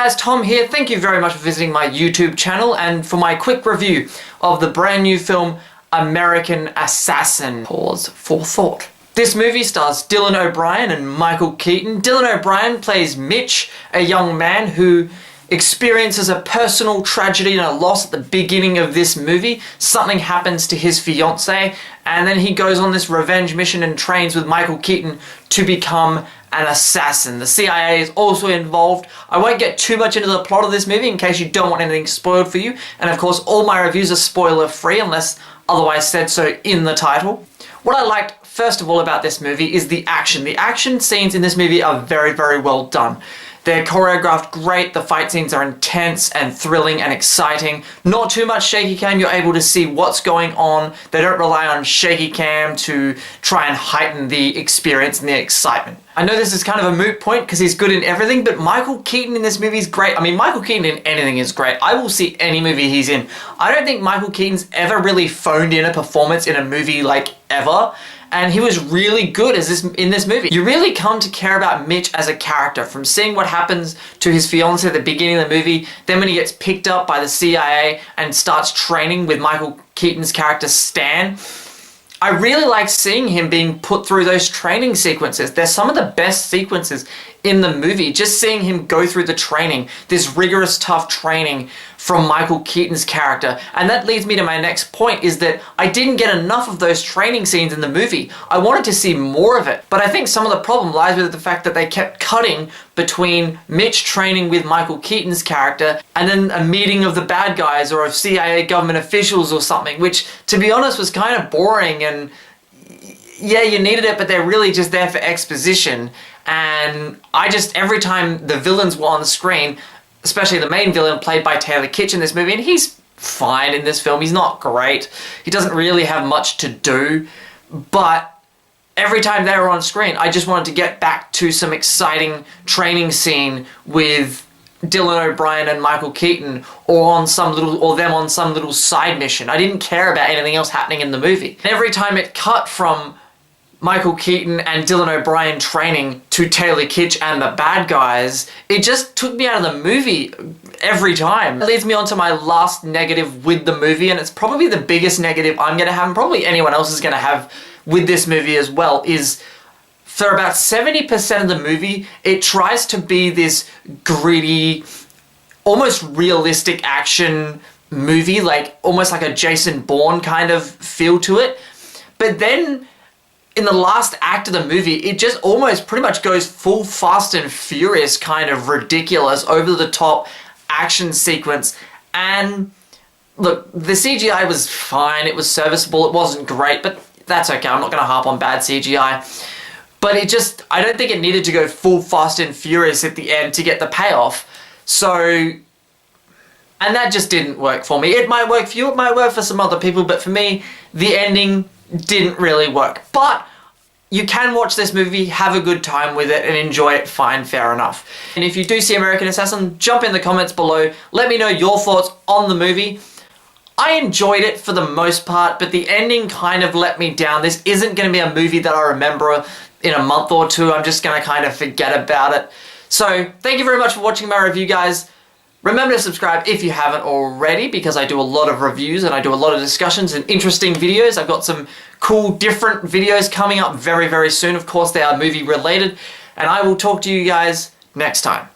guys, Tom here. Thank you very much for visiting my YouTube channel and for my quick review of the brand new film American Assassin. Pause for thought. This movie stars Dylan O'Brien and Michael Keaton. Dylan O'Brien plays Mitch, a young man who experiences a personal tragedy and a loss at the beginning of this movie. Something happens to his fiancée, and then he goes on this revenge mission and trains with Michael Keaton to become an assassin. The CIA is also involved. I won't get too much into the plot of this movie in case you don't want anything spoiled for you, and of course all my reviews are spoiler free unless otherwise said so in the title. What I liked first of all about this movie is the action. The action scenes in this movie are very, very well done. They're choreographed great, the fight scenes are intense and thrilling and exciting. Not too much shaky cam, you're able to see what's going on. They don't rely on shaky cam to try and heighten the experience and the excitement. I know this is kind of a moot point because he's good in everything, but Michael Keaton in this movie is great. I mean, Michael Keaton in anything is great. I will see any movie he's in. I don't think Michael Keaton's ever really phoned in a performance in a movie like ever. And he was really good in this movie. You really come to care about Mitch as a character, from seeing what happens to his fiancée at the beginning of the movie, then when he gets picked up by the CIA and starts training with Michael Keaton's character Stan. I really like seeing him being put through those training sequences. They're some of the best sequences in the movie. Just seeing him go through the training, this rigorous, tough training from Michael Keaton's character. And that leads me to my next point, is that I didn't get enough of those training scenes in the movie. I wanted to see more of it. But I think some of the problem lies with the fact that they kept cutting between Mitch training with Michael Keaton's character and then a meeting of the bad guys or of CIA government officials or something, which, to be honest, was kind of boring. And yeah, you needed it, but they're really just there for exposition. And every time the villains were on the screen, especially the main villain played by Taylor Kitsch in this movie, and he's fine in this film, he's not great, he doesn't really have much to do, but every time they were on screen, I just wanted to get back to some exciting training scene with Dylan O'Brien and Michael Keaton, or them on some little side mission. I didn't care about anything else happening in the movie. And every time it cut from Michael Keaton and Dylan O'Brien training to Taylor Kitsch and the bad guys, it just took me out of the movie every time. It leads me on to my last negative with the movie, and it's probably the biggest negative I'm going to have, and probably anyone else is going to have with this movie as well, is for about 70% of the movie, it tries to be this gritty, almost realistic action movie, like almost like a Jason Bourne kind of feel to it. But then in the last act of the movie, it just almost pretty much goes full Fast and Furious kind of ridiculous, over-the-top action sequence. And look, the CGI was fine, it was serviceable, it wasn't great, but that's okay, I'm not going to harp on bad CGI. But I don't think it needed to go full Fast and Furious at the end to get the payoff. So, and that just didn't work for me. It might work for you, it might work for some other people, but for me, the ending didn't really work. But you can watch this movie, have a good time with it, and enjoy it fine, fair enough. And if you do see American Assassin, jump in the comments below, let me know your thoughts on the movie. I enjoyed it for the most part, but the ending kind of let me down. This isn't going to be a movie that I remember in a month or two. I'm just going to kind of forget about it. So, thank you very much for watching my review, guys. Remember to subscribe if you haven't already, because I do a lot of reviews and I do a lot of discussions and interesting videos. I've got some cool, different videos coming up very, very soon. Of course, they are movie related, and I will talk to you guys next time.